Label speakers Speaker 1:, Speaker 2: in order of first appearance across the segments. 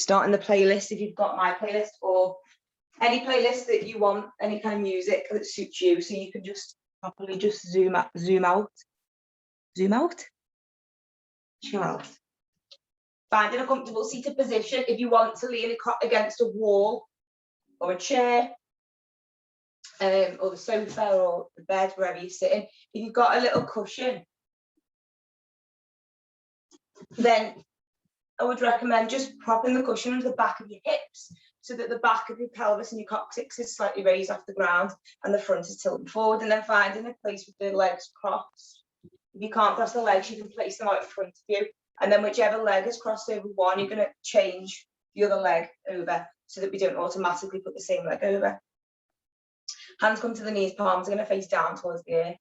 Speaker 1: starting the playlist if you've got my playlist or any playlist that you want, any kind of music that suits you, so you can just properly just zoom out, chill out. Finding a comfortable seated position. If you want to lean against a wall or a chair, or the sofa or the bed, wherever you're sitting, if you've got a little cushion, then I would recommend just propping the cushion under the back of your hips so that the back of your pelvis and your coccyx is slightly raised off the ground and the front is tilted forward, and then finding a place with the legs crossed. If you can't cross the legs, you can place them out in front of you, and then whichever leg is crossed over one, you're going to change the other leg over so that we don't automatically put the same leg over. Hands come to the knees, palms are going to face down towards the ear.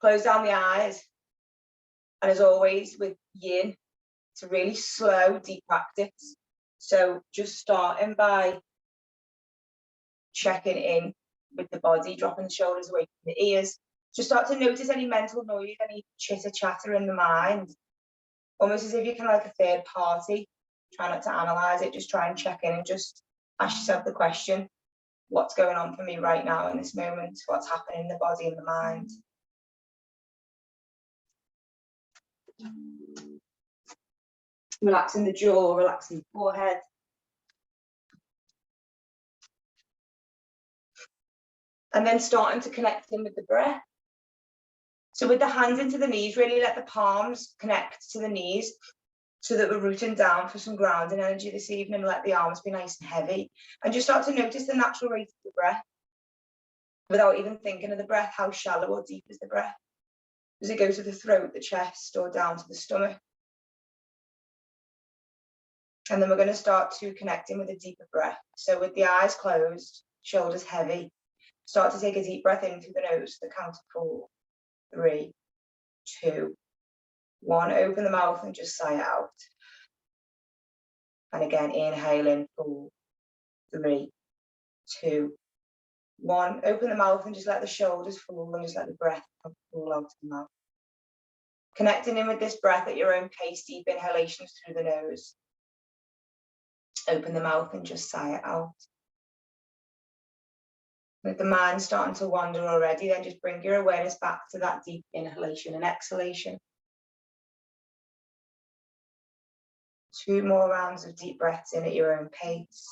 Speaker 1: Close down the eyes, and as always with yin, it's a really slow, deep practice. So just starting by checking in with the body, dropping the shoulders away from the ears. Just start to notice any mental noise, any chitter chatter in the mind, almost as if you're kind of like a third party. Try not to analyze it, just try and check in and just ask yourself the question, what's going on for me right now in this moment? What's happening in the body and the mind? Relaxing the jaw, relaxing the forehead. And then starting to connect in with the breath. So with the hands into the knees, really let the palms connect to the knees so that we're rooting down for some grounding energy this evening. Let the arms be nice and heavy. And just start to notice the natural rate of the breath without even thinking of the breath. How shallow or deep is the breath? Does it go to the throat, the chest, or down to the stomach? And then we're going to start to connect in with a deeper breath. So with the eyes closed, shoulders heavy, start to take a deep breath in through the nose, the count of 4, 3, 2, 1. Open the mouth and just sigh it out. And again, inhale in 4, 3, 2, 1. Open the mouth and just let the shoulders fall and just let the breath fall out of the mouth. Connecting in with this breath at your own pace, deep inhalations through the nose. Open the mouth and just sigh it out. With the mind starting to wander already, then just bring your awareness back to that deep inhalation and exhalation. 2 more rounds of deep breaths in at your own pace.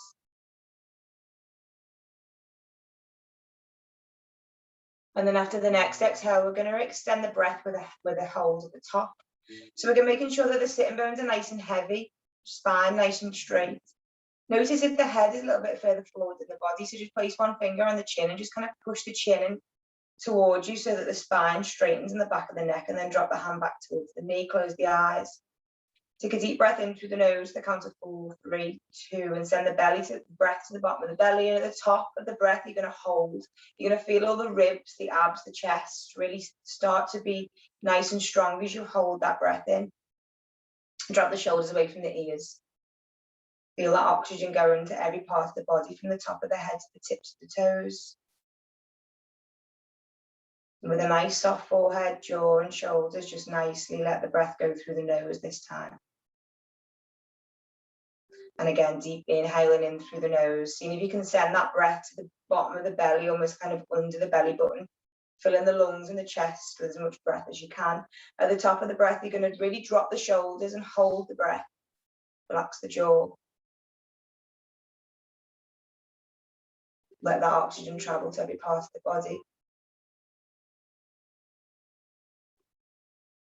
Speaker 1: And then after the next exhale, we're going to extend the breath with a hold at the top. So we're making sure that the sitting bones are nice and heavy, spine nice and straight. Notice if the head is a little bit further forward in the body, so just place one finger on the chin and just kind of push the chin in towards you so that the spine straightens in the back of the neck, and then drop the hand back towards the knee, close the eyes. Take a deep breath in through the nose, the count of 4, 3, 2, and send the breath to the bottom of the belly. And at the top of the breath, you're going to hold. You're going to feel all the ribs, the abs, the chest really start to be nice and strong as you hold that breath in. Drop the shoulders away from the ears. Feel that oxygen go into every part of the body, from the top of the head to the tips of the toes. And with a nice soft forehead, jaw and shoulders, just nicely let the breath go through the nose this time. And again, deep inhaling in through the nose. Seeing if you can send that breath to the bottom of the belly, almost kind of under the belly button. Filling the lungs and the chest with as much breath as you can. At the top of the breath, you're going to really drop the shoulders and hold the breath. Relax the jaw. Let that oxygen travel to every part of the body.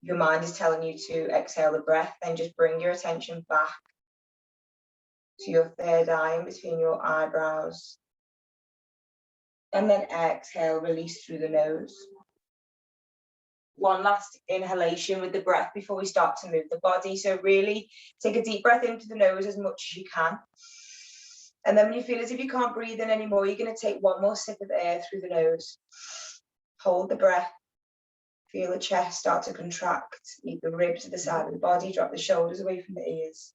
Speaker 1: If your mind is telling you to exhale the breath, then just bring your attention back to your third eye in between your eyebrows. And then exhale, release through the nose. One last inhalation with the breath before we start to move the body. So really take a deep breath into the nose as much as you can. And then when you feel as if you can't breathe in anymore, you're going to take one more sip of air through the nose. Hold the breath. Feel the chest start to contract. Lead the ribs to the side of the body. Drop the shoulders away from the ears.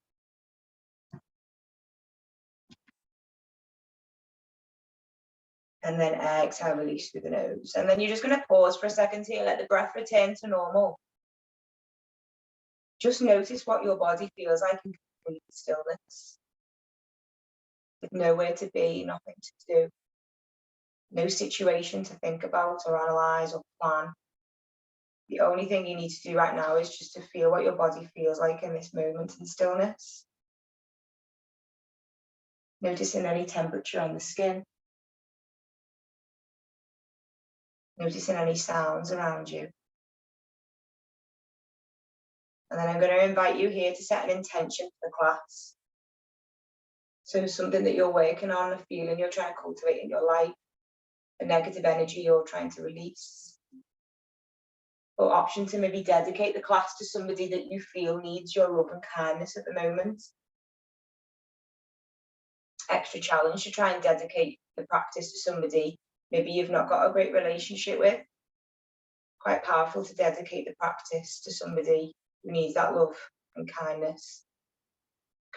Speaker 1: And then exhale, release through the nose. And then you're just going to pause for a second here. Let the breath return to normal. Just notice what your body feels like in complete stillness. nowhere to be, nothing to do, no situation to think about or analyze or plan. The only thing you need to do right now is just to feel what your body feels like in this moment in stillness. Noticing any temperature on the skin. Noticing any sounds around you. And then I'm going to invite you here to set an intention for the class. So something that you're working on, a feeling you're trying to cultivate in your life, a negative energy you're trying to release. Or option to maybe dedicate the class to somebody that you feel needs your love and kindness at the moment. Extra challenge to try and dedicate the practice to somebody maybe you've not got a great relationship with. Quite powerful to dedicate the practice to somebody who needs that love and kindness.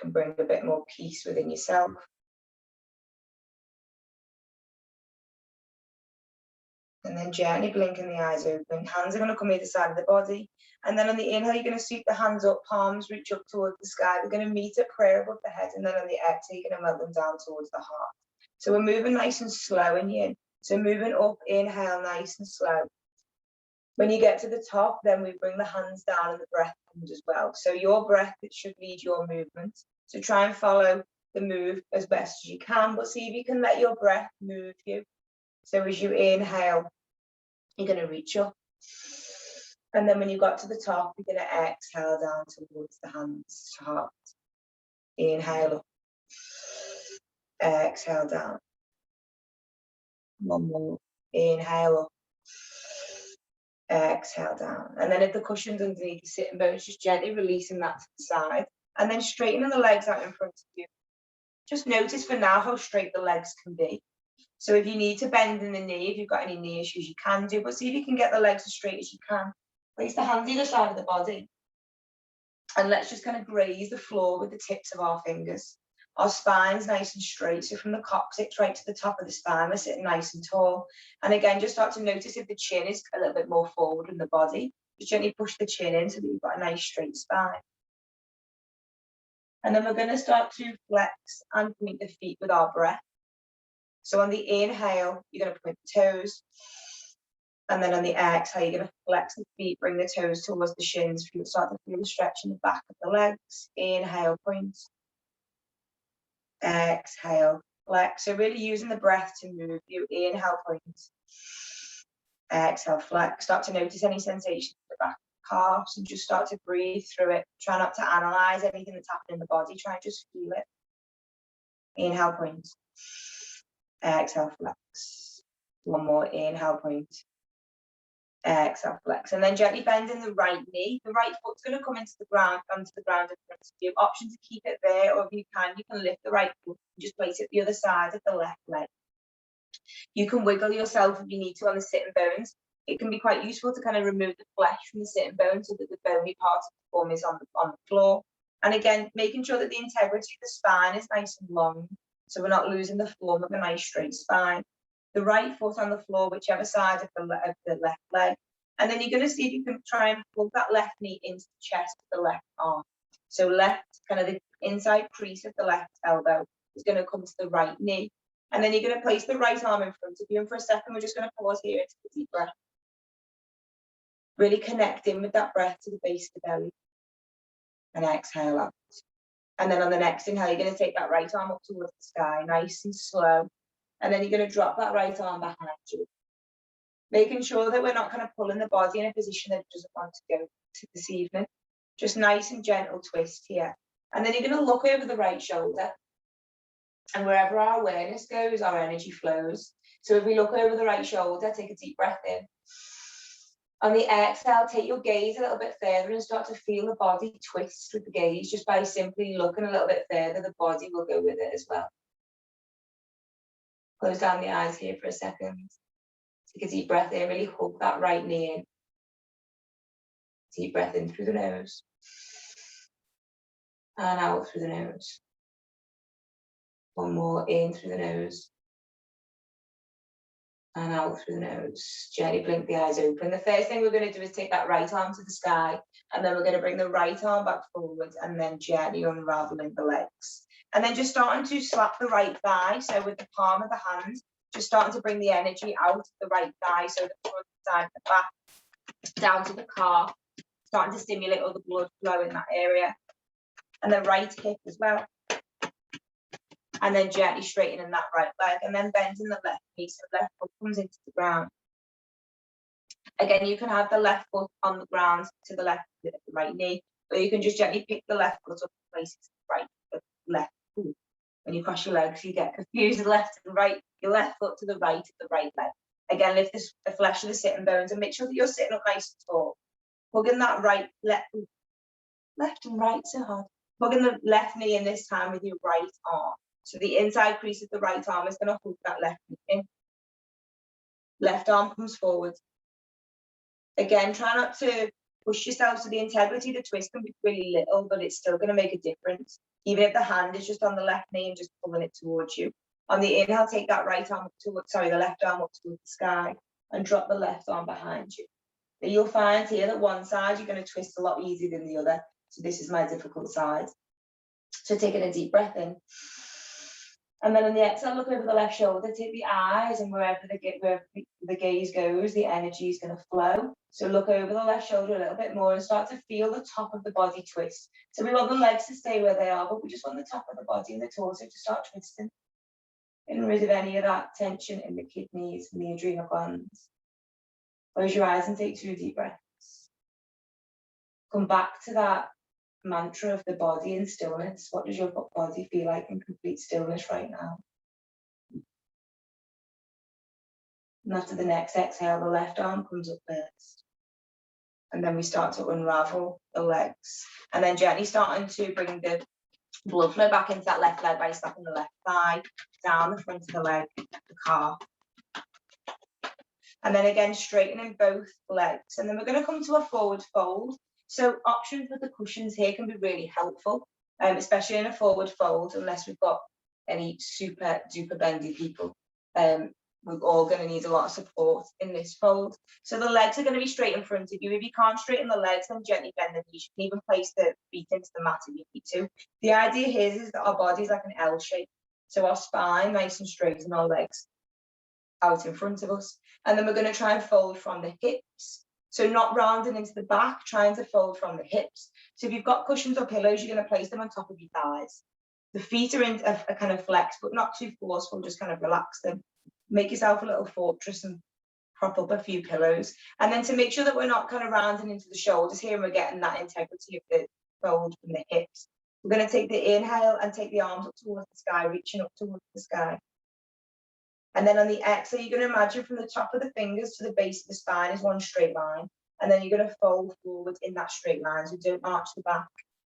Speaker 1: Can bring a bit more peace within yourself. And then gently blinking the eyes open. Hands are going to come either side of the body. And then on the inhale, you're going to sweep the hands up, palms reach up towards the sky. We're going to meet at prayer above the head. And then on the exhale, you're going to melt them down towards the heart. So we're moving nice and slow in here. So moving up, inhale, nice and slow. When you get to the top, then we bring the hands down and the breath comes as well. So your breath, it should lead your movement. So try and follow the move as best as you can, but see if you can let your breath move you. So as you inhale, you're going to reach up. And then when you got to the top, you're going to exhale down towards the hands, heart. Inhale up. Exhale down. One more. Inhale up. Exhale down. And then if the cushion's underneath the sitting bones, just gently releasing that to the side. And then straightening the legs out in front of you. Just notice for now how straight the legs can be. So if you need to bend in the knee, if you've got any knee issues, you can do, but see if you can get the legs as straight as you can. Place the hands either side of the body. And let's just kind of graze the floor with the tips of our fingers. Our spine's nice and straight. So from the coccyx right to the top of the spine, we're sitting nice and tall. And again, just start to notice if the chin is a little bit more forward in the body. Just gently push the chin in so that you've got a nice straight spine. And then we're going to start to flex and point the feet with our breath. So on the inhale, you're going to point the toes. And then on the exhale, you're going to flex the feet, bring the toes towards the shins. You'll start to feel the stretch in the back of the legs. Inhale, point. Exhale, flex. So really using the breath to move you. Inhale, point. Exhale, flex. Start to notice any sensation in the back of the calves and just start to breathe through it. Try not to analyze anything that's happening in the body. Try and just feel it. Inhale, point. Exhale, flex. One more. Inhale, point. Exhale, flex. And then gently bending the right knee. The right foot's going to come into the ground, onto the ground in front of you. Option to keep it there, or if you can lift the right foot and just place it the other side of the left leg. You can wiggle yourself if you need to on the sitting bones. It can be quite useful to kind of remove the flesh from the sitting bones so that the bony part of the form is on the floor. And again, making sure that the integrity of the spine is nice and long, so we're not losing the form of a nice straight spine. The right foot on the floor, whichever side of the left leg. And then you're going to see if you can try and plug that left knee into the chest of the left arm. So left, kind of the inside crease of the left elbow is going to come to the right knee. And then you're going to place the right arm in front of you. And for a second, we're just going to pause here and take a deep breath. Really connecting with that breath to the base of the belly. And exhale out. And then on the next inhale, you're going to take that right arm up towards the sky, nice and slow. And then you're going to drop that right arm behind you. Making sure that we're not kind of pulling the body in a position that it doesn't want to go to this evening. Just nice and gentle twist here. And then you're going to look over the right shoulder. And wherever our awareness goes, our energy flows. So if we look over the right shoulder, take a deep breath in. On the exhale, take your gaze a little bit further and start to feel the body twist with the gaze. Just by simply looking a little bit further, the body will go with it as well. Close down the eyes here for a second. Take a deep breath in, really hug that right knee in. Deep breath in through the nose. And out through the nose. One more, in through the nose. And out through the nose. Gently blink the eyes open. The first thing we're going to do is take that right arm to the sky. And then we're going to bring the right arm back forward and then gently unraveling the legs. And then just starting to slap the right thigh. So with the palm of the hand, just starting to bring the energy out of the right thigh. So the front, side, the back, down to the calf, starting to stimulate all the blood flow in that area. And the right hip as well. And then gently straightening that right leg, and then bending the left knee so the left foot comes into the ground. Again, you can have the left foot on the ground to the left of the right knee, or you can just gently pick the left foot up and place it to the right, the left foot. When you cross your legs, you get confused left and right, your left foot to the right of the right leg. Again, lift the flesh of the sitting bones and make sure that you're sitting up nice and tall. Hugging that right, left and right so hard. Hugging the left knee in this time with your right arm. So the inside crease of the right arm is going to hook that left knee in. Left arm comes forward. Again, try not to push yourself, so the integrity of the twist can be really little, but it's still going to make a difference. Even if the hand is just on the left knee and just pulling it towards you. On the inhale, take that right arm up towards, the left arm up towards the sky and drop the left arm behind you. But you'll find here that one side you're going to twist a lot easier than the other. So this is my difficult side. So taking a deep breath in. And then on the exhale, look over the left shoulder, take the eyes, and wherever the gaze goes, the energy is going to flow. So look over the left shoulder a little bit more and start to feel the top of the body twist. So we want the legs to stay where they are, but we just want the top of the body and the torso to start twisting. Getting rid of any of that tension in the kidneys and the adrenal glands. Close your eyes and take 2 deep breaths. Come back to that mantra of the body in stillness. What does your body feel like in complete stillness right now? And after the next exhale, the left arm comes up first. And then we start to unravel the legs. And then gently starting to bring the blood flow back into that left leg by slapping the left thigh, down the front of the leg, the calf. And then again, straightening both legs. And then we're going to come to a forward fold. So options with the cushions here can be really helpful, especially in a forward fold, unless we've got any super duper bendy people. We're all going to need a lot of support in this fold. So the legs are going to be straight in front of you. If you can't straighten the legs, then gently bend the knees. You can even place the feet into the mat if you need to. The idea here is that our body is like an L shape. So our spine nice and straight and our legs out in front of us. And then we're going to try and fold from the hips. So not rounding into the back, trying to fold from the hips. So if you've got cushions or pillows, you're going to place them on top of your thighs. The feet are in a kind of flex, but not too forceful, just kind of relax them. Make yourself a little fortress and prop up a few pillows. And then to make sure that we're not kind of rounding into the shoulders here and we're getting that integrity of the fold from the hips, we're going to take the inhale and take the arms up towards the sky, reaching up towards the sky. And then on the exhale, you're going to imagine from the top of the fingers to the base of the spine is one straight line. And then you're going to fold forward in that straight line, so don't arch the back.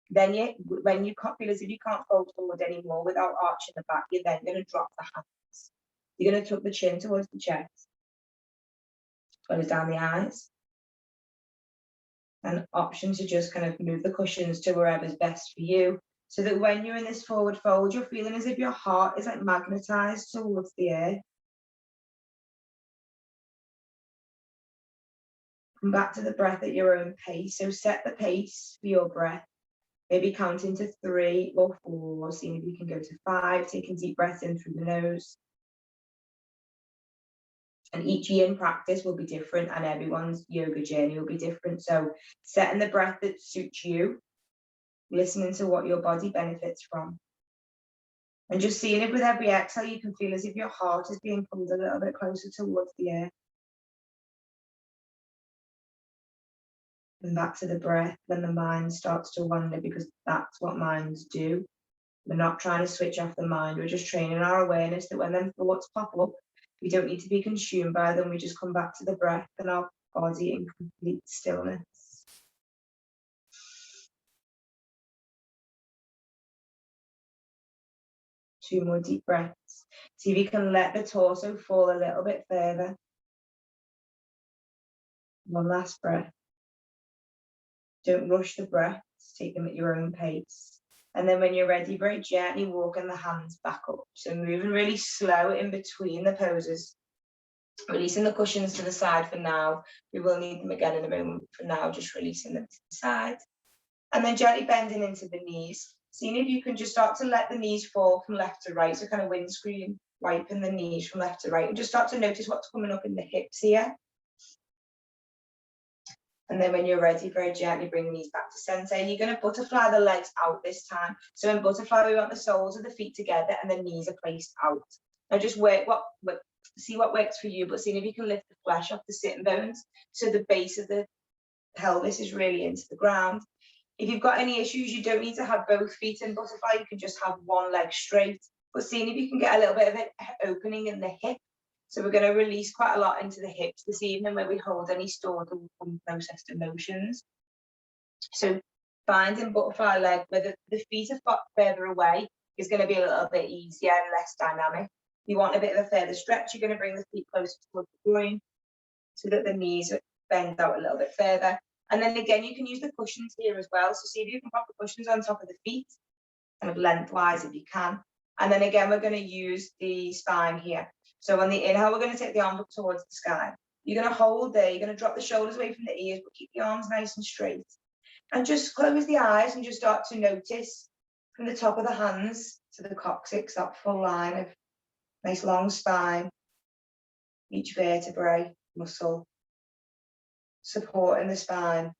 Speaker 1: Then when you can't feel as if you can't fold forward anymore without arching the back, you're then going to drop the hands. You're going to tuck the chin towards the chest. Close down the eyes. And option to just kind of move the cushions to wherever's best for you, so that when you're in this forward fold, you're feeling as if your heart is like magnetized towards the earth. Come back to the breath at your own pace. So set the pace for your breath. Maybe counting to 3 or 4, seeing if you can go to 5, taking deep breaths in through the nose. And each yin practice will be different and everyone's yoga journey will be different. So setting the breath that suits you, listening to what your body benefits from. And just seeing if with every exhale you can feel as if your heart is being pulled a little bit closer towards the earth. And back to the breath when the mind starts to wander, because that's what minds do. We're not trying to switch off the mind. We're just training our awareness that when them thoughts pop up, we don't need to be consumed by them. We just come back to the breath and our body in complete stillness. Two more deep breaths. See if you can let the torso fall a little bit further. One last breath. Don't rush the breaths, take them at your own pace. And then when you're ready, very gently walking the hands back up. So moving really slow in between the poses. Releasing the cushions to the side for now. We will need them again in a moment. For now, just releasing them to the side. And then gently bending into the knees. seeing if you can just start to let the knees fall from left to right, so kind of windscreen wiping the knees from left to right, and just start to notice what's coming up in the hips here. And then when you're ready, very gently bring the knees back to center. And you're going to butterfly the legs out this time. So in butterfly, we want the soles of the feet together and the knees are placed out. Now just see what works for you, but seeing if you can lift the flesh off the sitting bones so the base of the pelvis is really into the ground. If you've got any issues, you don't need to have both feet in butterfly. You can just have one leg straight. But seeing if you can get a little bit of an opening in the hip. So we're going to release quite a lot into the hips this evening where we hold any stored or unprocessed emotions. So finding butterfly leg where the feet are further away is going to be a little bit easier and less dynamic. If you want a bit of a further stretch, you're going to bring the feet closer towards the groin so that the knees bend out a little bit further. And then again, you can use the cushions here as well. So see if you can pop the cushions on top of the feet, kind of lengthwise if you can. And then again, we're going to use the spine here. So on the inhale, we're going to take the arms up towards the sky. You're going to hold there. You're going to drop the shoulders away from the ears, but keep the arms nice and straight. And just close the eyes and just start to notice from the top of the hands to the coccyx, that full line of nice long spine, each vertebrae, muscle, supporting the spine.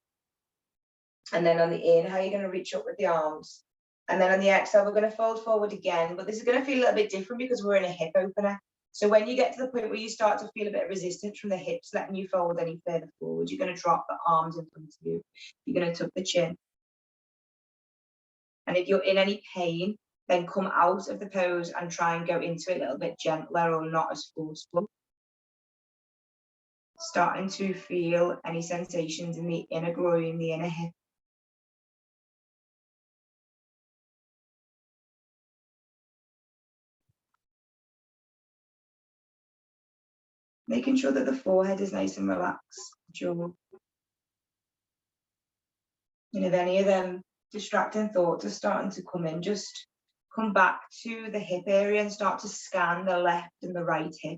Speaker 1: And then on the inhale, you're going to reach up with the arms. And then on the exhale, we're going to fold forward again. But this is going to feel a little bit different because we're in a hip opener. So when you get to the point where you start to feel a bit of resistance from the hips, letting you fold any further forward, you're going to drop the arms in front of you. You're going to tuck the chin. And if you're in any pain, then come out of the pose and try and go into it a little bit gentler or not as forceful. Starting to feel any sensations in the inner groin, the inner hip. Making sure that the forehead is nice and relaxed, jaw. And if any of them distracting thoughts are starting to come in, just come back to the hip area and start to scan the left and the right hip.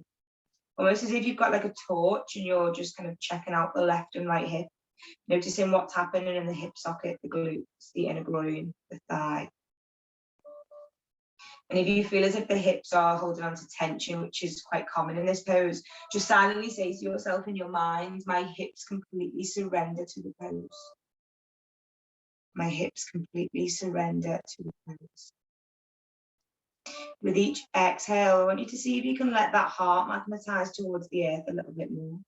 Speaker 1: Almost as if you've got like a torch and you're just kind of checking out the left and right hip, noticing what's happening in the hip socket, the glutes, the inner groin, the thigh. And if you feel as if the hips are holding on to tension, which is quite common in this pose, just silently say to yourself in your mind, my hips completely surrender to the pose. My hips completely surrender to the pose. With each exhale, I want you to see if you can let that heart magnetize towards the earth a little bit more.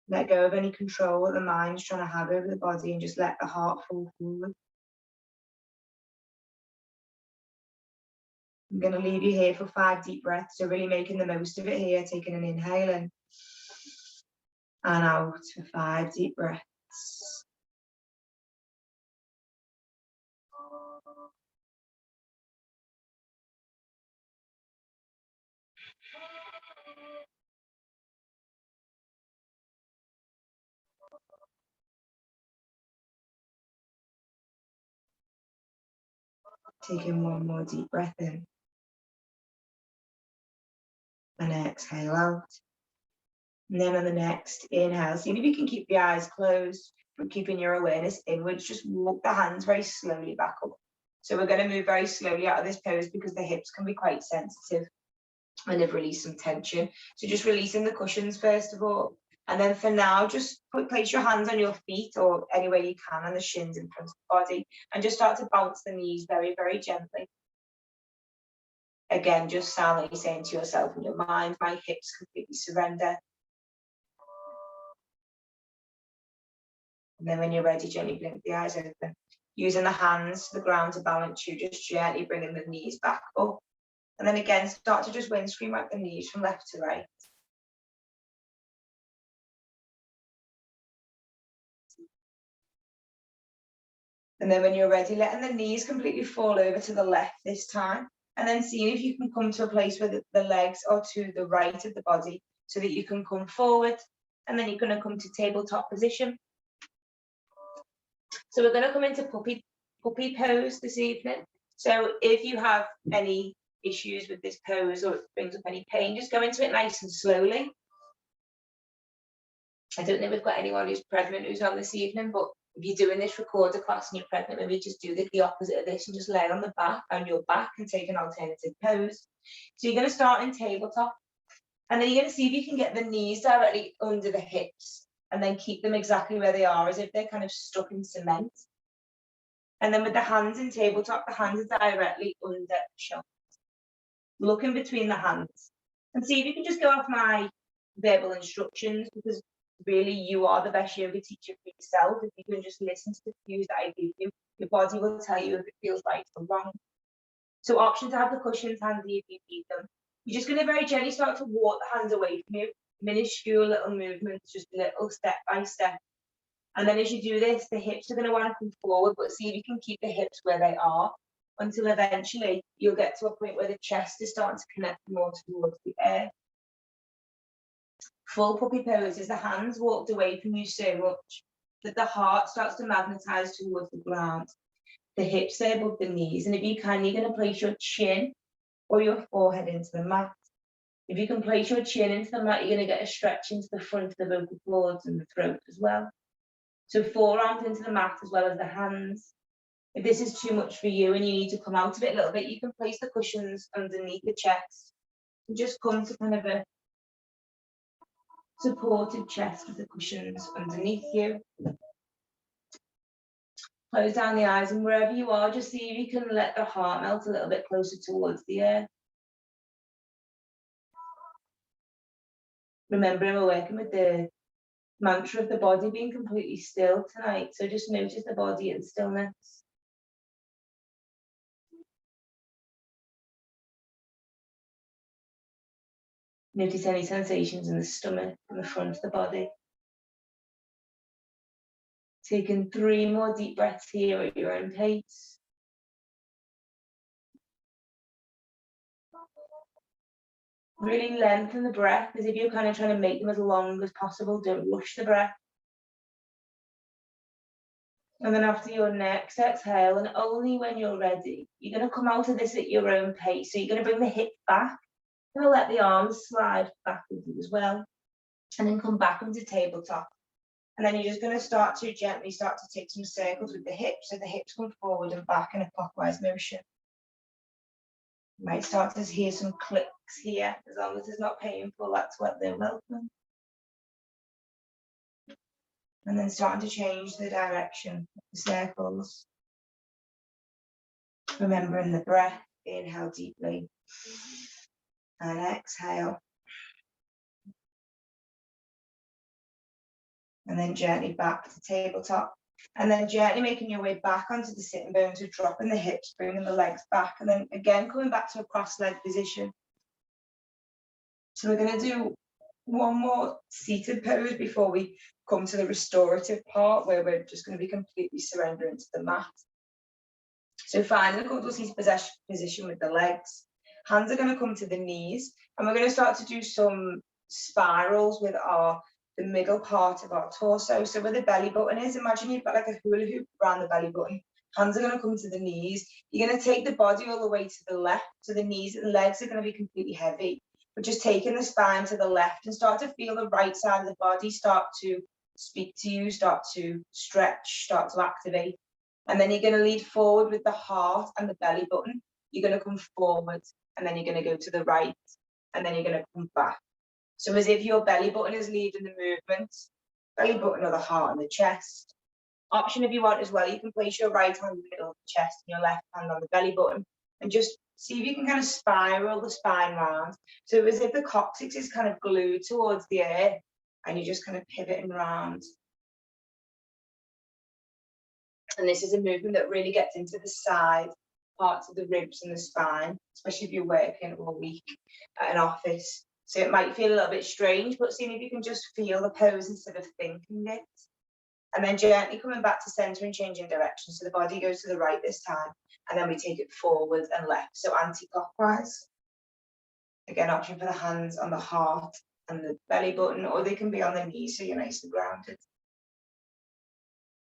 Speaker 1: Let go of any control that the mind's trying to have over the body and just let the heart fall forward. I'm going to leave you here for 5 deep breaths, so really making the most of it here, taking an inhale in and out for 5 deep breaths. Taking one more deep breath in and exhale out. And then on the next inhale, see if you can keep the eyes closed, but keeping your awareness inwards. Just walk the hands very slowly back up. So we're going to move very slowly out of this pose because the hips can be quite sensitive and they've released some tension. So just releasing the cushions first of all. And then for now, just place your hands on your feet or anywhere you can on the shins in front of the body and just start to bounce the knees very, very gently. Again, just silently saying to yourself in your mind, my hips completely surrender. And then when you're ready, gently blink the eyes open. Using the hands to the ground to balance you, just gently bringing the knees back up. And then again, start to just windscreen wipe the knees from left to right. And then when you're ready, letting the knees completely fall over to the left this time. And then seeing if you can come to a place where the legs are to the right of the body so that you can come forward. And then you're going to come to tabletop position. So we're going to come into puppy pose this evening. So if you have any issues with this pose or it brings up any pain, just go into it nice and slowly. I don't know if we've got anyone who's pregnant who's on this evening, but If you're doing this recorder class and you're pregnant, maybe just do the opposite of this and just lay on your back and take an alternative pose. So you're going to start in tabletop, and then you're going to see if you can get the knees directly under the hips and then keep them exactly where they are, as if they're kind of stuck in cement. And then with the hands in tabletop, the hands are directly under the shoulders. Look in between the hands and see if you can just go off my verbal instructions, because really you are the best yoga teacher for yourself. If you can just listen to the cues that I give you, your body will tell you if it feels right or wrong. So option to have the cushions handy if you need them. You're just going to very gently start to walk the hands away from you, minuscule little movements, just little step by step. And then as you do this, the hips are going to want to come forward, but see if you can keep the hips where they are until eventually you'll get to a point where the chest is starting to connect more towards the air. Full puppy pose is the hands walked away from you so much that the heart starts to magnetize towards the ground. The hips are above the knees, and if you can, you're going to place your chin or your forehead into the mat. If you can place your chin into the mat, you're going to get a stretch into the front of the vocal cords and the throat as well. So forearms into the mat as well as the hands. If this is too much for you and you need to come out of it a little bit, you can place the cushions underneath the chest and just come to kind of a supported chest with the cushions underneath you. Close down the eyes, and wherever you are, just see if you can let the heart melt a little bit closer towards the earth. Remembering we're working with the mantra of the body being completely still tonight, so just notice the body in stillness. Notice any sensations in the stomach and the front of the body. Taking 3 more deep breaths here at your own pace. Really lengthen the breath as if you're kind of trying to make them as long as possible. Don't rush the breath. And then after your next exhale, and only when you're ready, you're going to come out of this at your own pace. So you're going to bring the hips back. You're going to let the arms slide back with you as well. And then come back into tabletop. And then you're just going to start to gently take some circles with the hips, so the hips come forward and back in a clockwise motion. You might start to hear some clicks here. As long as it's not painful, that's what they're welcome. And then starting to change the direction of the circles. Remembering the breath, inhale deeply and exhale. And then gently back to tabletop. And then gently making your way back onto the sitting bones, so dropping the hips, bringing the legs back, and then again coming back to a cross-leg position. So we're going to do one more seated pose before we come to the restorative part, where we're just going to be completely surrendering to the mat. So find a comfortable seated position with the legs. Hands are going to come to the knees, and we're going to start to do some spirals with the middle part of our torso. So where the belly button is, imagine you've got like a hula hoop around the belly button. Hands are going to come to the knees. You're going to take the body all the way to the left. So the knees and legs are going to be completely heavy. But just taking the spine to the left and start to feel the right side of the body start to speak to you, start to stretch, start to activate. And then you're going to lead forward with the heart and the belly button. You're going to come forward, and then you're going to go to the right, and then you're going to come back. So as if your belly button is leading the movement, belly button or the heart and the chest. Option if you want as well, you can place your right hand in the middle of the chest and your left hand on the belly button, and just see if you can kind of spiral the spine round. So as if the coccyx is kind of glued towards the air, and you're just kind of pivoting round. And this is a movement that really gets into the side parts of the ribs and the spine, especially if you're working all week at an office. So it might feel a little bit strange, but seeing if you can just feel the pose instead of thinking it. And then gently coming back to center and changing direction. So the body goes to the right this time, and then we take it forward and left, so anti-clockwise. Again, option for the hands on the heart and the belly button, or they can be on the knees so you're nice and grounded.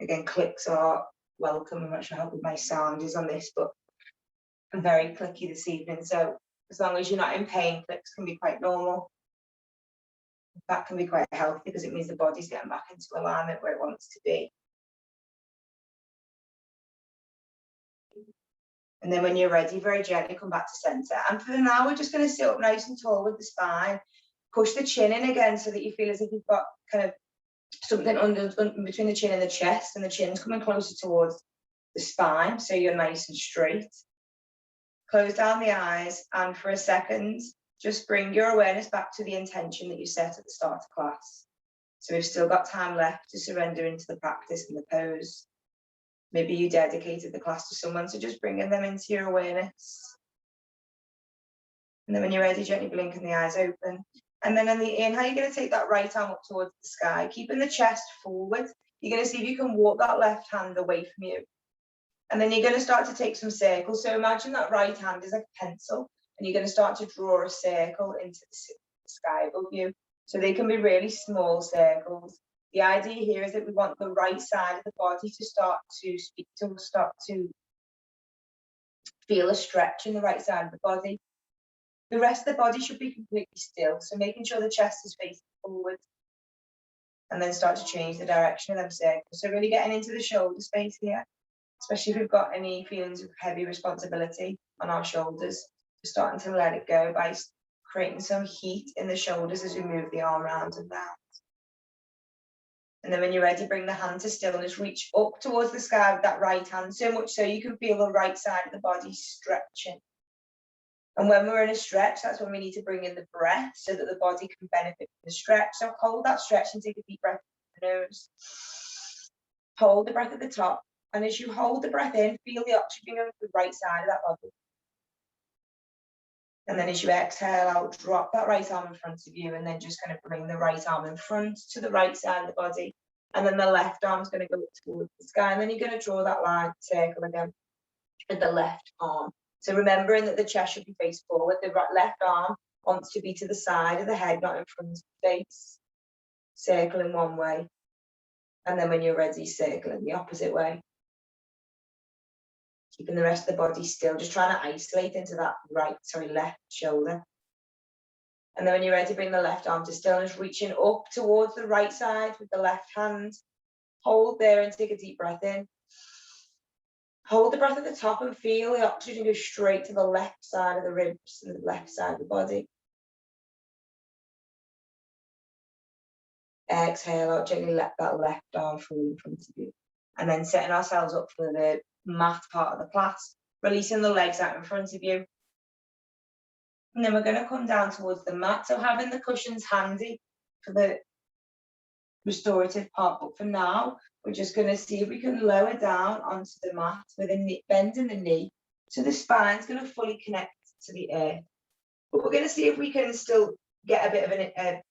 Speaker 1: Again, clicks are welcome. I'm not sure how good my sound is on this, but I'm very clicky this evening. So as long as you're not in pain, clicks can be quite normal. That can be quite healthy because it means the body's getting back into alignment where it wants to be. And then when you're ready, very gently come back to center. And for now, we're just going to sit up nice and tall with the spine. Push the chin in again so that you feel as if you've got kind of something under between the chin and the chest, and the chin's coming closer towards the spine, so you're nice and straight. Close down the eyes, and for a second, just bring your awareness back to the intention that you set at the start of class. So we've still got time left to surrender into the practice and the pose. Maybe you dedicated the class to someone, so just bringing them into your awareness. And then when you're ready, gently blinking the eyes open. And then on the inhale, you're going to take that right arm up towards the sky, keeping the chest forward. You're going to see if you can walk that left hand away from you. And then you're going to start to take some circles. So imagine that right hand is like a pencil, and you're going to start to draw a circle into the sky above you. So they can be really small circles. The idea here is that we want the right side of the body to start to feel a stretch in the right side of the body. The rest of the body should be completely still. So making sure the chest is facing forward, and then start to change the direction of them circles. So really getting into the shoulder space here, especially if we've got any feelings of heavy responsibility on our shoulders. We're starting to let it go by creating some heat in the shoulders as we move the arm round and round. And then when you're ready, bring the hand to stillness, reach up towards the sky with that right hand, so much so you can feel the right side of the body stretching. And when we're in a stretch, that's when we need to bring in the breath so that the body can benefit from the stretch. So hold that stretch and take a deep breath through the nose. Hold the breath at the top. And as you hold the breath in, feel the oxygen going to the right side of that body. And then as you exhale out, drop that right arm in front of you, and then just kind of bring the right arm in front to the right side of the body. And then the left arm is going to go towards the sky. And then you're going to draw that line circle again with the left arm. So remembering that the chest should be faced forward, the left arm wants to be to the side of the head, not in front of the face. Circle in one way. And then when you're ready, circle in the opposite way. Keeping the rest of the body still, just trying to isolate into that left shoulder. And then when you're ready, bring the left arm to stillness, reaching up towards the right side with the left hand. Hold there and take a deep breath in. Hold the breath at the top and feel the oxygen go straight to the left side of the ribs and the left side of the body. Exhale out, gently let that left arm fall in front of you. And then setting ourselves up for the mat part of the class, releasing the legs out in front of you. And then we're going to come down towards the mat. So having the cushions handy for the restorative part. But for now, we're just going to see if we can lower down onto the mat with a bend in the knee. So the spine's going to fully connect to the earth. But we're going to see if we can still get a bit of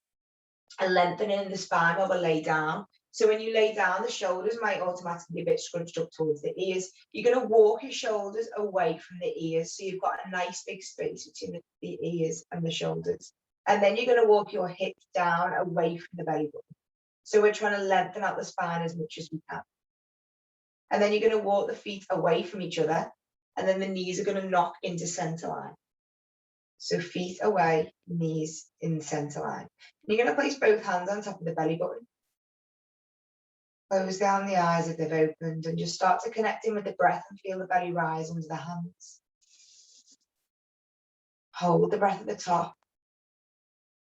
Speaker 1: a lengthening in the spine while we lay down. So when you lay down, the shoulders might automatically be a bit scrunched up towards the ears. You're going to walk your shoulders away from the ears. So you've got a nice big space between the ears and the shoulders. And then you're going to walk your hips down away from the belly button. So we're trying to lengthen out the spine as much as we can. And then you're going to walk the feet away from each other. And then the knees are going to knock into center line. So feet away, knees in center line. And you're going to place both hands on top of the belly button. Close down the eyes if they've opened and just start to connect in with the breath and feel the belly rise under the hands. Hold the breath at the top.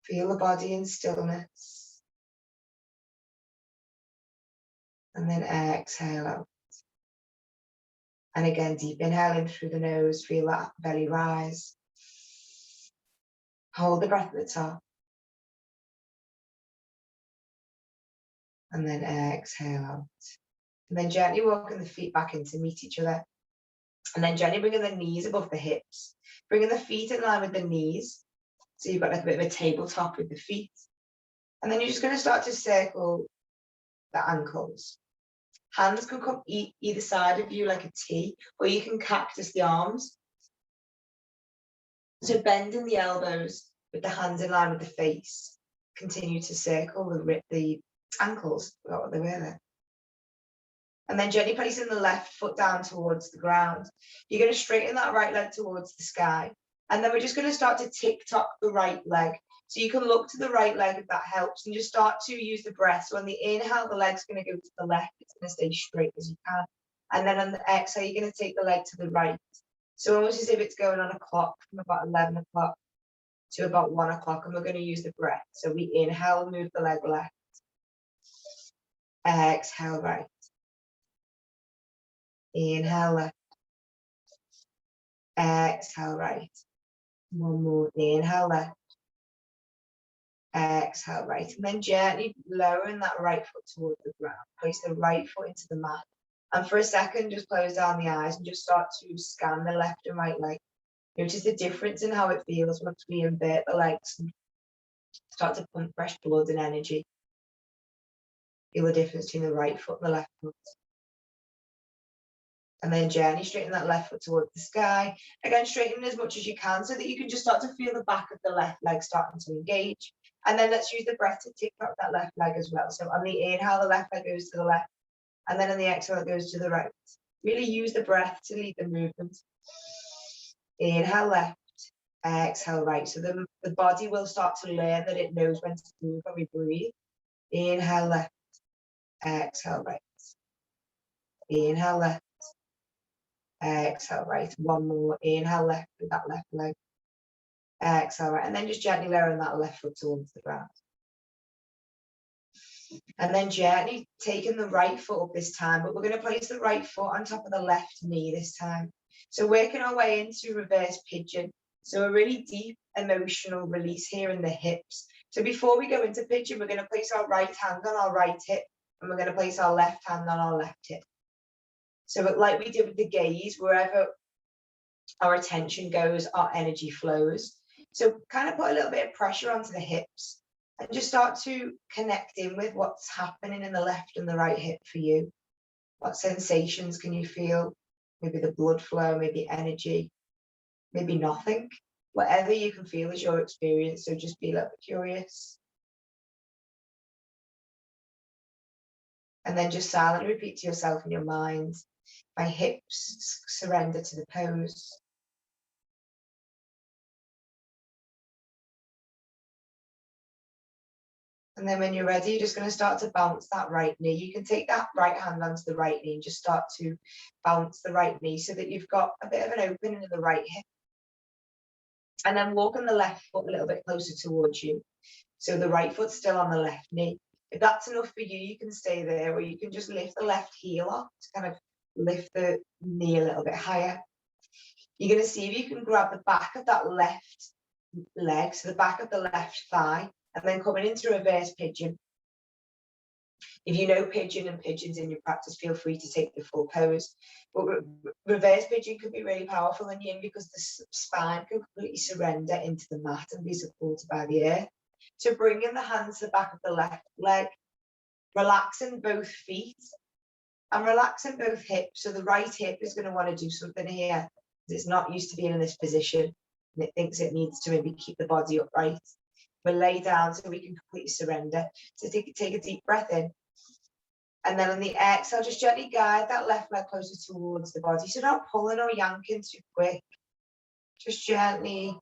Speaker 1: Feel the body in stillness. And then exhale out. And again, deep inhale in through the nose. Feel that belly rise. Hold the breath at the top. And then exhale out. And then gently walking the feet back in to meet each other. And then gently bringing the knees above the hips. Bringing the feet in line with the knees. So you've got like a bit of a tabletop with the feet. And then you're just going to start to circle the ankles. Hands can come either side of you like a T, or you can cactus the arms. So bending the elbows with the hands in line with the face. Continue to circle the ankles. Forgot what they were there. And then gently placing the left foot down towards the ground. You're going to straighten that right leg towards the sky. And then we're just going to start to tick-tock the right leg. So you can look to the right leg if that helps, and just start to use the breath. So on the inhale, the leg's going to go to the left. It's going to stay straight as you can. And then on the exhale, you're going to take the leg to the right. So almost as if it's going on a clock from about 11 o'clock to about 1 o'clock, and we're going to use the breath. So we inhale, move the leg left. Exhale, right. Inhale, left. Exhale, right. One more. Inhale, left. Exhale, right. And then gently lowering that right foot towards the ground. Place the right foot into the mat. And for a second, just close down the eyes and just start to scan the left and right leg. Notice the difference in how it feels once we invert the legs and start to pump fresh blood and energy. Feel the difference between the right foot and the left foot. And then gently straighten that left foot towards the sky. Again, straighten as much as you can so that you can just start to feel the back of the left leg starting to engage. And then let's use the breath to tick up that left leg as well. So on the inhale, the left leg goes to the left. And then on the exhale, it goes to the right. Really use the breath to lead the movement. Inhale left, exhale right. So the body will start to learn that it knows when to move when we breathe. Inhale left, exhale right. Inhale left, exhale right. One more. Inhale left with that left leg. Exhale right. And then just gently lowering that left foot towards the ground. And then gently taking the right foot up this time, but we're going to place the right foot on top of the left knee this time. So working our way into reverse pigeon. So a really deep emotional release here in the hips. So before we go into pigeon, we're going to place our right hand on our right hip and we're going to place our left hand on our left hip. So like we did with the gaze, wherever our attention goes, our energy flows. So kind of put a little bit of pressure onto the hips and just start to connect in with what's happening in the left and the right hip for you. What sensations can you feel? Maybe the blood flow, maybe energy, maybe nothing. Whatever you can feel is your experience, so just be a little bit curious. And then just silently repeat to yourself in your mind, my hips surrender to the pose. And then when you're ready, you're just going to start to bounce that right knee. You can take that right hand onto the right knee and just start to bounce the right knee so that you've got a bit of an opening in the right hip. And then walking the left foot a little bit closer towards you. So the right foot's still on the left knee. If that's enough for you, you can stay there, or you can just lift the left heel up to kind of lift the knee a little bit higher. You're going to see if you can grab the back of that left leg, so the back of the left thigh, and then coming into reverse pigeon. If you know pigeon and pigeons in your practice, feel free to take the full pose. But reverse pigeon could be really powerful in yin because the spine can completely surrender into the mat and be supported by the earth. So bringing the hands to the back of the left leg, relaxing both feet and relaxing both hips. So the right hip is going to want to do something here. It's not used to being in this position and it thinks it needs to maybe keep the body upright. We'll lay down so we can completely surrender. So take a deep breath in. And then on the exhale, just gently guide that left leg closer towards the body. So not pulling or yanking too quick. Just gently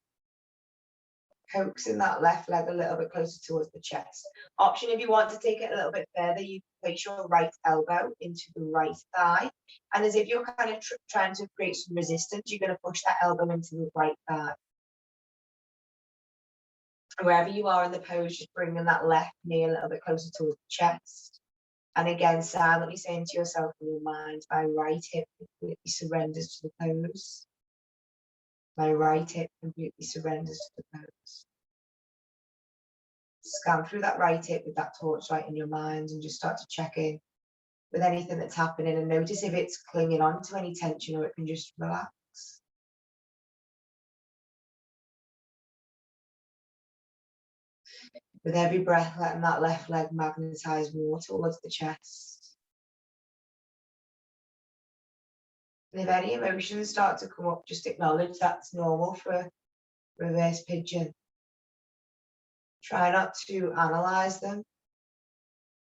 Speaker 1: coaxing that left leg a little bit closer towards the chest. Option if you want to take it a little bit further, you place your right elbow into the right thigh. And as if you're kind of trying to create some resistance, you're going to push that elbow into the right thigh. Wherever you are in the pose, just bringing that left knee a little bit closer towards the chest. And again, silently saying to yourself in your mind, my right hip completely surrenders to the pose. My right hip completely surrenders to the pose. Scan through that right hip with that torchlight in your mind and just start to check in with anything that's happening and notice if it's clinging on to any tension or it can just relax. With every breath, letting that left leg magnetize more towards the chest. And if any emotions start to come up, just acknowledge that's normal for reverse pigeon. Try not to analyze them.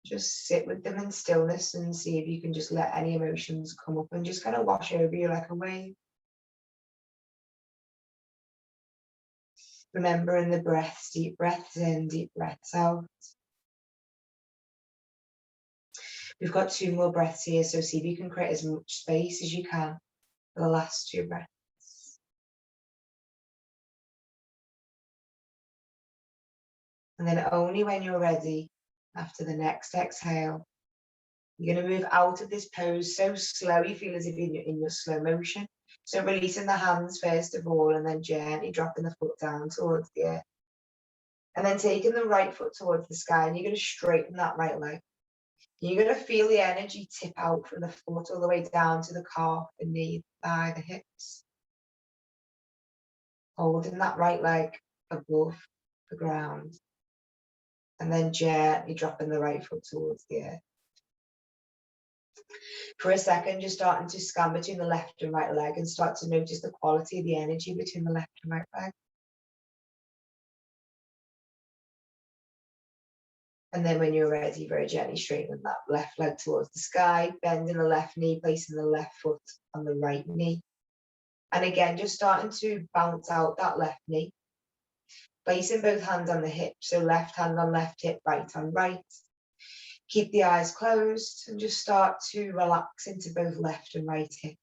Speaker 1: Just sit with them in stillness and see if you can just let any emotions come up and just kind of wash over you like a wave. Remembering the breaths, deep breaths in, deep breaths out. We've got 2 more breaths here, so see if you can create as much space as you can for the last 2 breaths. And then only when you're ready, after the next exhale, you're going to move out of this pose so slow you feel as if you're in your slow motion. So releasing the hands first of all, and then gently dropping the foot down towards the earth. And then taking the right foot towards the sky, and you're going to straighten that right leg. You're going to feel the energy tip out from the foot all the way down to the calf, the knee, the thigh, the hips. Holding that right leg above the ground. And then gently dropping the right foot towards the earth. For a second, you're starting to scan between the left and right leg and start to notice the quality of the energy between the left and right leg. And then when you're ready, very gently straighten that left leg towards the sky, bending the left knee, placing the left foot on the right knee. And again, just starting to bounce out that left knee. Placing both hands on the hip, so left hand on left hip, right on right. Keep the eyes closed and just start to relax into both left and right hip.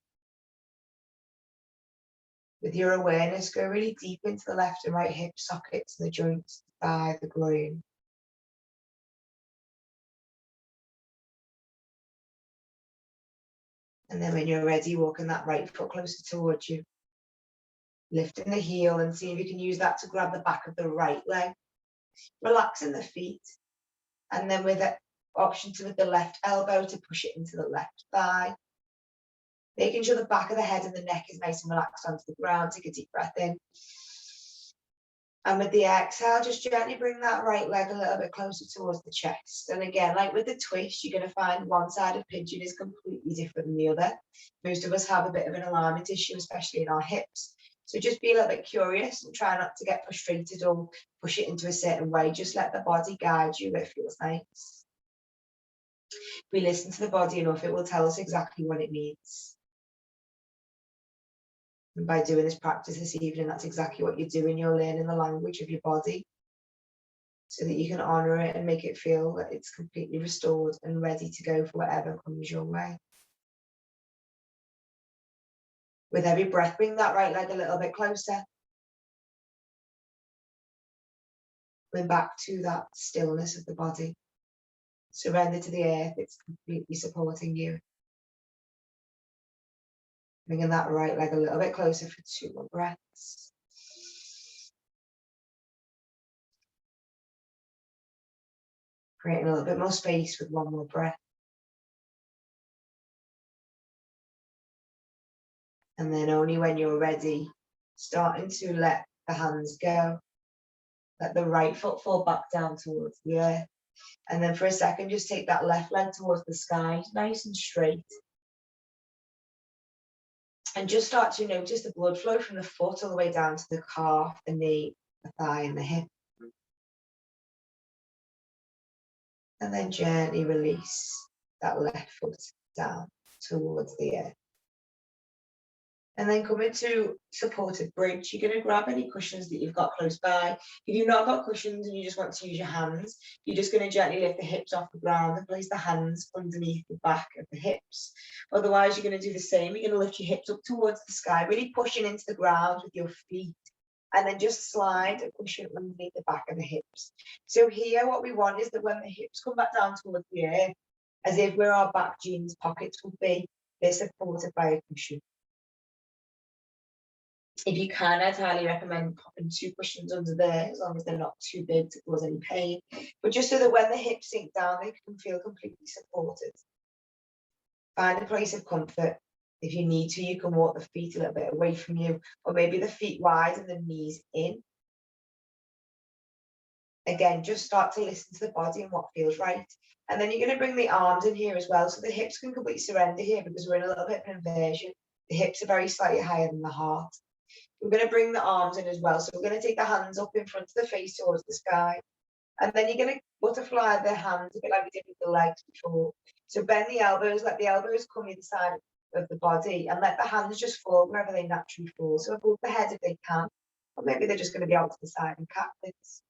Speaker 1: With your awareness, go really deep into the left and right hip sockets, the joints, the thigh, the groin. And then when you're ready, walking that right foot closer towards you. Lifting the heel and see if you can use that to grab the back of the right leg. Relaxing the feet. And then with the option to with the left elbow to push it into the left thigh. Making sure the back of the head and the neck is nice and relaxed onto the ground. Take a deep breath in. And with the exhale, just gently bring that right leg a little bit closer towards the chest. And again, like with the twist, you're going to find one side of pigeon is completely different than the other. Most of us have a bit of an alignment issue, especially in our hips. So just be a little bit curious and try not to get frustrated or push it into a certain way. Just let the body guide you where it feels nice. If we listen to the body enough, it will tell us exactly what it needs. And by doing this practice this evening, that's exactly what you're doing. You're learning the language of your body so that you can honor it and make it feel that it's completely restored and ready to go for whatever comes your way. With every breath, bring that right leg a little bit closer. Going back to that stillness of the body. Surrender to the earth, it's completely supporting you. Bringing that right leg a little bit closer for 2 more breaths. Creating a little bit more space with 1 more breath. And then only when you're ready, starting to let the hands go. Let the right foot fall back down towards the earth. And then for a second, just take that left leg towards the sky, nice and straight. And just start to notice the blood flow from the foot all the way down to the calf, the knee, the thigh, and the hip. And then gently release that left foot down towards the earth. And then come into supported bridge. You're going to grab any cushions that you've got close by. If you've not got cushions and you just want to use your hands, you're just going to gently lift the hips off the ground and place the hands underneath the back of the hips. Otherwise, you're going to do the same. You're going to lift your hips up towards the sky, really pushing into the ground with your feet. And then just slide a cushion underneath the back of the hips. So here, what we want is that when the hips come back down towards the earth, as if where our back jeans pockets would be, they're supported by a cushion. If you can, I'd highly recommend popping 2 cushions under there, as long as they're not too big to cause any pain. But just so that when the hips sink down, they can feel completely supported. Find a place of comfort. If you need to, you can walk the feet a little bit away from you, or maybe the feet wide and the knees in. Again, just start to listen to the body and what feels right. And then you're going to bring the arms in here as well, so the hips can completely surrender here because we're in a little bit of inversion. The hips are very slightly higher than the heart. We're going to bring the arms in as well. So we're going to take the hands up in front of the face towards the sky. And then you're going to butterfly the hands a bit like we did with the legs before. So bend the elbows, let the elbows come either side of the body and let the hands just fall wherever they naturally fall. So above the head if they can, or maybe they're just going to be out to the side and cat this.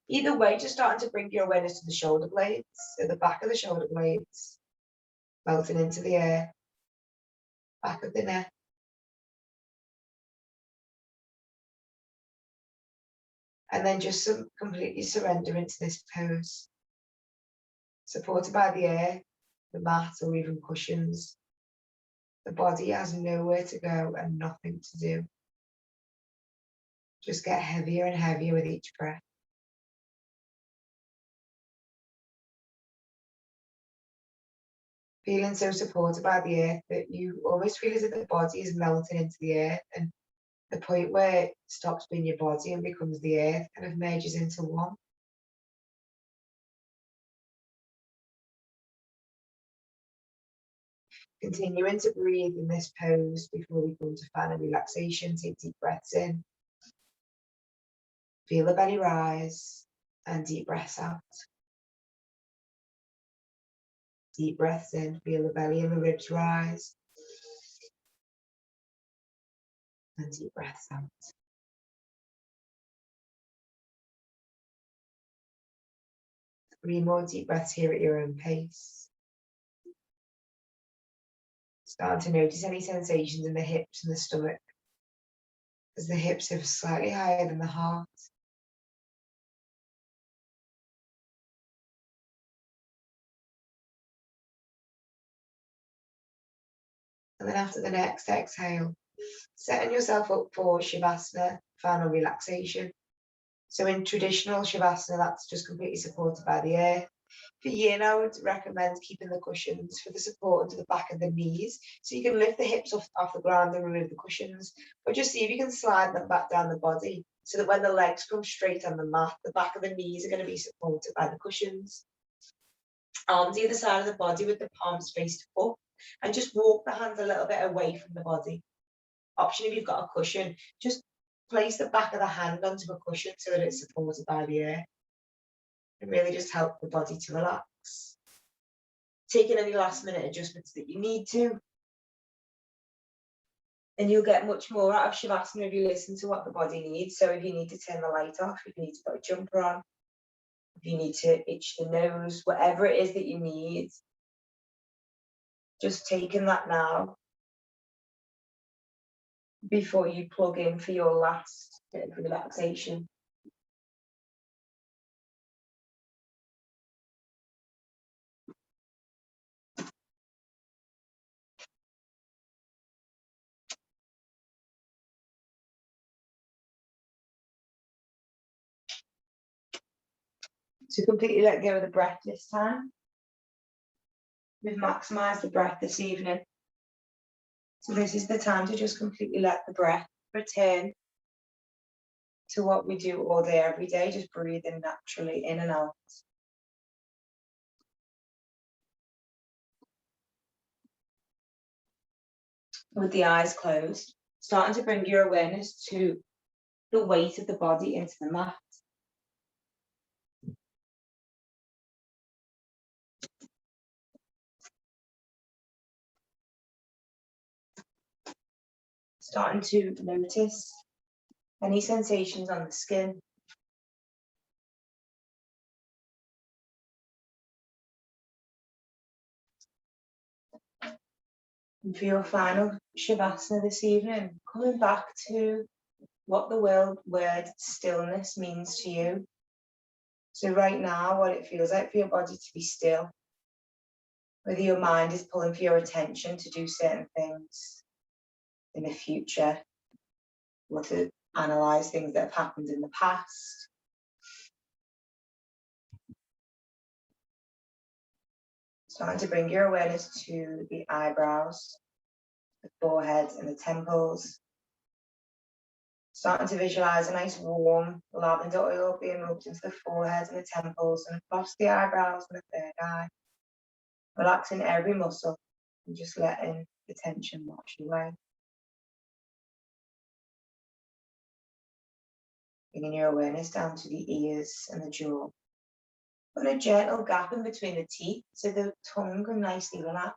Speaker 1: Either way, just starting to bring your awareness to the shoulder blades, so the back of the shoulder blades, melting into the air, back of the neck. And then just completely surrender into this pose, supported by the air, the mat, or even cushions. The body has nowhere to go and nothing to do. Just get heavier and heavier with each breath. Feeling so supported by the earth that you almost feel as if the body is melting into the earth, and the point where it stops being your body and becomes the earth kind of merges into one. Continuing to breathe in this pose before we go into final relaxation. Take deep breaths in. Feel the belly rise and deep breaths out. Deep breaths in. Feel the belly and the ribs rise. And deep breaths out. 3 more deep breaths here at your own pace. Starting to notice any sensations in the hips and the stomach, as the hips are slightly higher than the heart. And then after the next exhale, setting yourself up for Shavasana, final relaxation. So in traditional Shavasana, that's just completely supported by the earth. For yin, I would recommend keeping the cushions for the support into the back of the knees. So you can lift the hips off the ground and remove the cushions, but just see if you can slide them back down the body so that when the legs come straight on the mat, the back of the knees are going to be supported by the cushions. Arms either side of the body with the palms faced up, and just walk the hands a little bit away from the body. Option if you've got a cushion, just place the back of the hand onto a cushion so that it's supported by the air. And really just help the body to relax. Taking any last minute adjustments that you need to. And you'll get much more out of Shavasana if you listen to what the body needs. So if you need to turn the light off, if you need to put a jumper on, if you need to itch the nose, whatever it is that you need, just taking that now before you plug in for your last bit of relaxation. So completely let go of the breath this time. We've maximised the breath this evening. So this is the time to just completely let the breath return to what we do all day, every day, just breathing naturally in and out. With the eyes closed, starting to bring your awareness to the weight of the body into the mat. Starting to notice any sensations on the skin. And for your final Shavasana this evening, coming back to what the word stillness means to you. So right now, what it feels like for your body to be still, whether your mind is pulling for your attention to do certain things in the future, or to analyze things that have happened in the past. Starting to bring your awareness to the eyebrows, the forehead and the temples. Starting to visualize a nice warm lavender oil being rubbed into the forehead and the temples and across the eyebrows and the third eye. Relaxing every muscle and just letting the tension wash away. Bringing your awareness down to the ears and the jaw. Put a gentle gap in between the teeth so the tongue can nicely relax.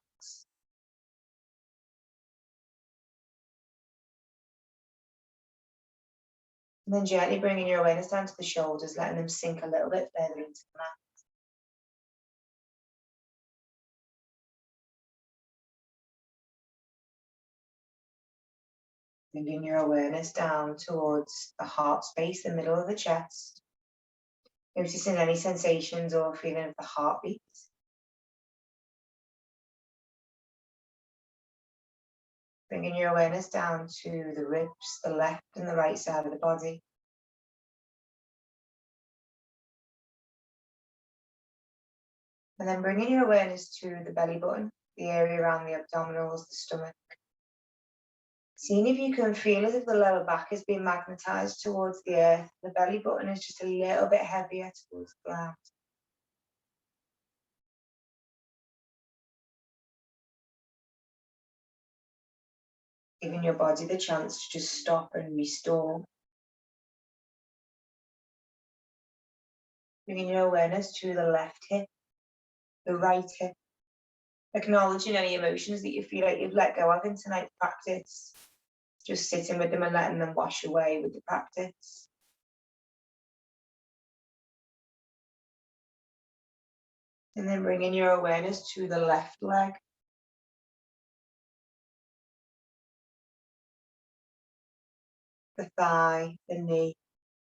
Speaker 1: And then gently bringing your awareness down to the shoulders, letting them sink a little bit further into the mat. Bringing your awareness down towards the heart space, the middle of the chest. Noticing any sensations or feeling of the heartbeat. Bringing your awareness down to the ribs, the left and the right side of the body. And then bringing your awareness to the belly button, the area around the abdominals, the stomach. Seeing if you can feel as if the lower back is being magnetized towards the earth. The belly button is just a little bit heavier towards the ground. Giving your body the chance to just stop and restore. Bringing your awareness to the left hip, the right hip. Acknowledging any emotions that you feel like you've let go of in tonight's practice. Just sitting with them and letting them wash away with the practice. And then bringing your awareness to the left leg. The thigh, the knee,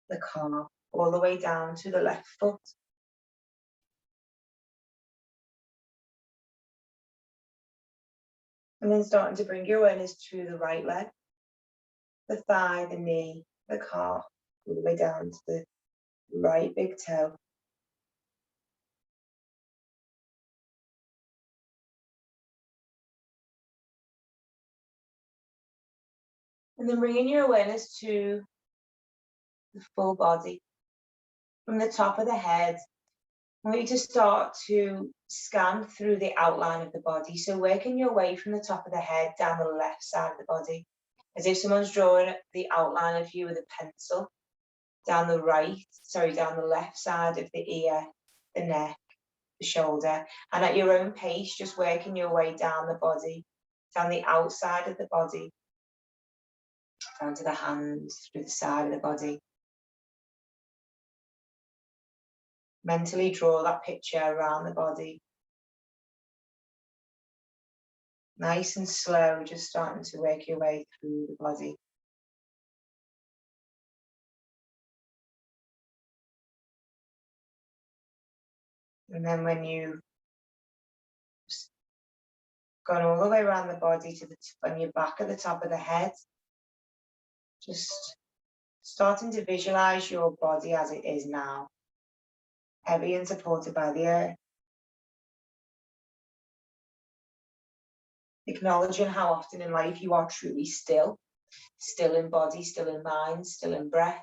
Speaker 1: the calf, all the way down to the left foot. And then starting to bring your awareness to the right leg. The thigh, the knee, the calf, all the way down to the right big toe. And then bringing your awareness to the full body. From the top of the head, I want you to start to scan through the outline of the body. So working your way from the top of the head down the left side of the body, as if someone's drawing the outline of you with a pencil. Down the left side of the ear, the neck, the shoulder, and at your own pace, just working your way down the body, down the outside of the body, down to the hands, through the side of the body. Mentally draw that picture around the body. Nice and slow, just starting to work your way through the body. And then when you've gone all the way around the body to on your back at the top of the head, just starting to visualize your body as it is now, heavy and supported by the earth. Acknowledging how often in life you are truly still in body, still in mind, still in breath.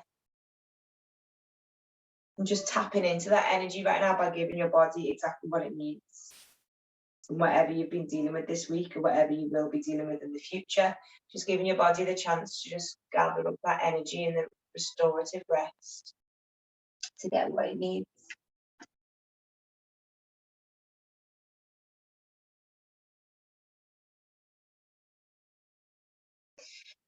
Speaker 1: And just tapping into that energy right now by giving your body exactly what it needs. And whatever you've been dealing with this week or whatever you will be dealing with in the future, just giving your body the chance to just gather up that energy and the restorative rest to get what it needs.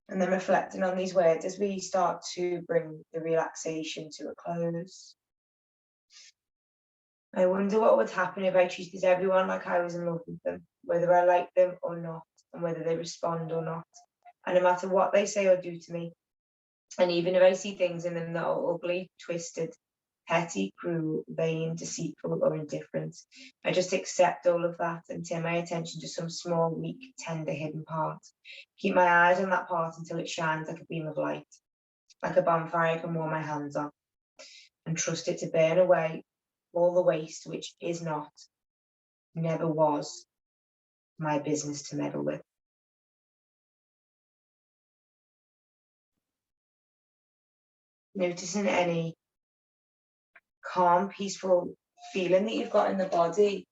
Speaker 1: And then reflecting on these words as we start to bring the relaxation to a close. I wonder what would happen if I treated everyone like I was in love with them, whether I like them or not, and whether they respond or not. And no matter what they say or do to me, and even if I see things in them that are ugly, twisted, petty, cruel, vain, deceitful, or indifferent, I just accept all of that and turn my attention to some small, weak, tender, hidden part. Keep my eyes on that part until it shines like a beam of light, like a bonfire I can warm my hands on, and trust it to burn away all the waste which is not, never was, my business to meddle with. Noticing any calm, peaceful feeling that you've got in the body,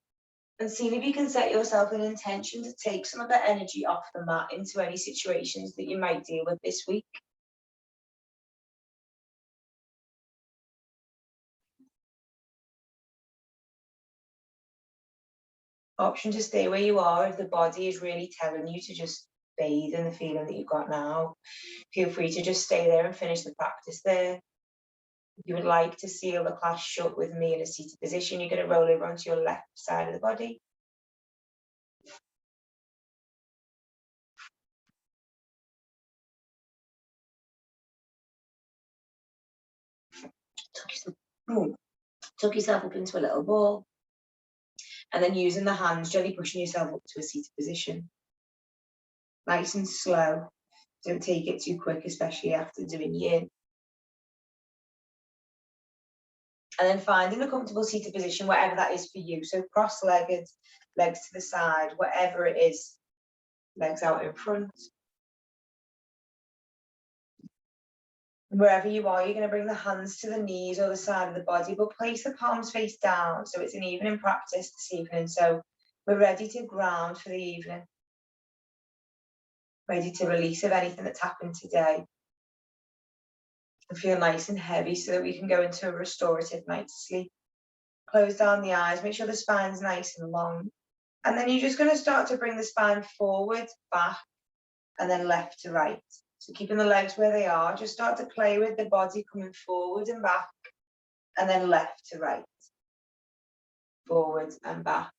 Speaker 1: and seeing if you can set yourself an intention to take some of that energy off the mat into any situations that you might deal with this week. Option to stay where you are if the body is really telling you to just bathe in the feeling that you've got now. Feel free to just stay there and finish the practice there. If you would like to seal the class shut with me in a seated position, you're going to roll over onto your left side of the body. Boom. Tuck yourself up into a little ball. And then using the hands, gently pushing yourself up to a seated position. Nice and slow. Don't take it too quick, especially after doing yin. And then finding a comfortable seated position, whatever that is for you. So cross-legged, legs to the side, whatever it is. Legs out in front. Wherever you are, you're going to bring the hands to the knees or the side of the body, but place the palms face down. So it's an evening practice this evening. So we're ready to ground for the evening. Ready to release of anything that's happened today. And feel nice and heavy so that we can go into a restorative night's sleep. Close down the eyes, make sure the spine's nice and long. And then you're just going to start to bring the spine forward, back, and then left to right. So keeping the legs where they are, just start to play with the body coming forward and back, and then left to right. Forward and back,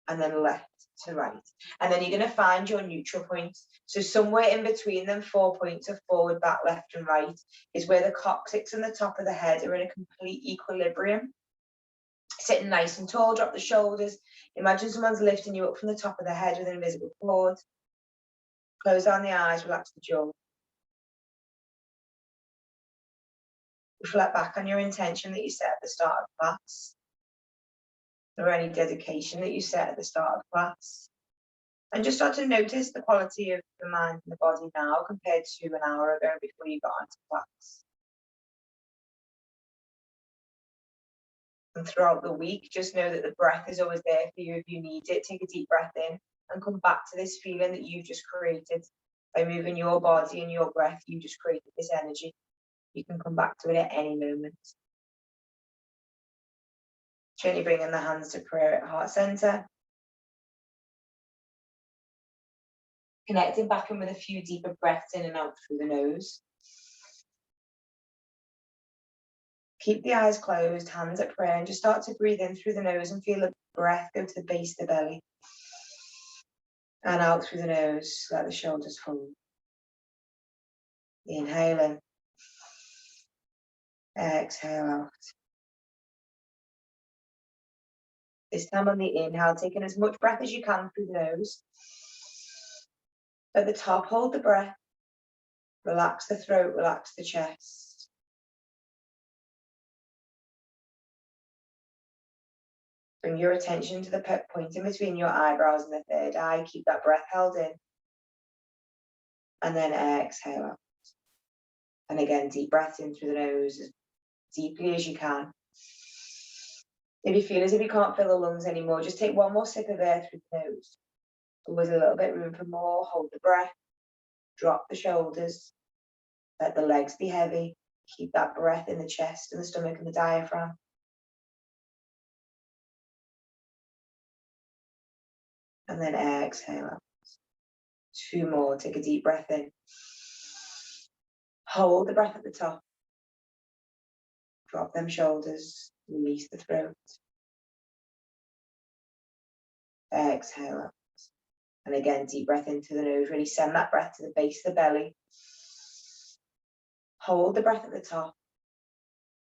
Speaker 1: and then left to right. And then you're going to find your neutral point. So somewhere in between them 4 points of forward, back, left, and right is where the coccyx and the top of the head are in a complete equilibrium. Sitting nice and tall, drop the shoulders. Imagine someone's lifting you up from the top of the head with an invisible cord. Close down the eyes, relax the jaw. Reflect back on your intention that you set at the start of class, or any dedication that you set at the start of class. And just start to notice the quality of the mind and the body now compared to an hour ago before you got into class. And throughout the week, just know that the breath is always there for you if you need it. Take a deep breath in and come back to this feeling that you've just created. By moving your body and your breath, you just created this energy. You can come back to it at any moment. Gently bringing the hands to prayer at heart center. Connecting back in with a few deeper breaths in and out through the nose. Keep the eyes closed, hands at prayer, and just start to breathe in through the nose and feel the breath go to the base of the belly. And out through the nose, let the shoulders fall. Inhaling. Exhale out. This time on the inhale, taking as much breath as you can through the nose. At the top, hold the breath. Relax the throat, relax the chest. Bring your attention to the point in between your eyebrows and the third eye. Keep that breath held in. And then exhale out. And again, deep breath in through the nose as deeply as you can. If you feel as if you can't fill the lungs anymore, just take one more sip of air through the nose. Always a little bit room for more. Hold the breath. Drop the shoulders. Let the legs be heavy. Keep that breath in the chest and the stomach and the diaphragm. And then exhale out. 2 more. Take a deep breath in. Hold the breath at the top. Drop them shoulders. Release the throat. Exhale out. And again, deep breath into the nose. Really send that breath to the base of the belly. Hold the breath at the top.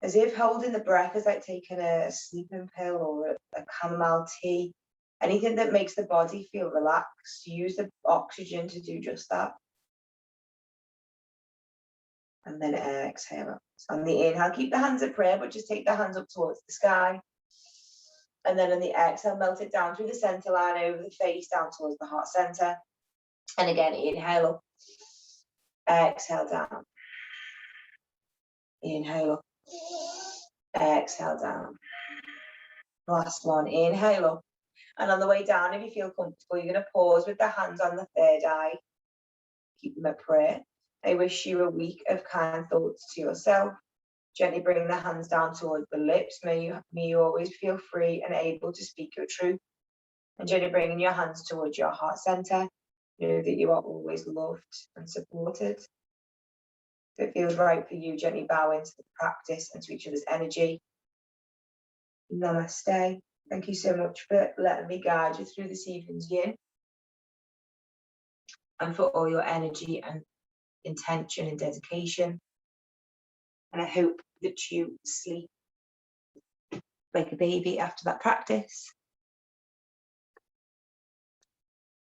Speaker 1: As if holding the breath is like taking a sleeping pill or a chamomile tea. Anything that makes the body feel relaxed. Use the oxygen to do just that. And then exhale out. On the inhale, keep the hands at prayer, but just take the hands up towards the sky. And then on the exhale, melt it down through the center line, over the face, down towards the heart center. And again, inhale up. Exhale down. Inhale up. Exhale down. Last one, inhale up. And on the way down, if you feel comfortable, you're going to pause with the hands on the third eye. Keep them at prayer. I wish you a week of kind thoughts to yourself. Gently bring the hands down towards the lips. May you always feel free and able to speak your truth. And gently bringing your hands towards your heart center. Know that you are always loved and supported. If it feels right for you, gently bow into the practice and to each other's energy. Namaste. Thank you so much for letting me guide you through this evening's yin. And for all your energy and intention and dedication. And I hope that you sleep like a baby after that practice.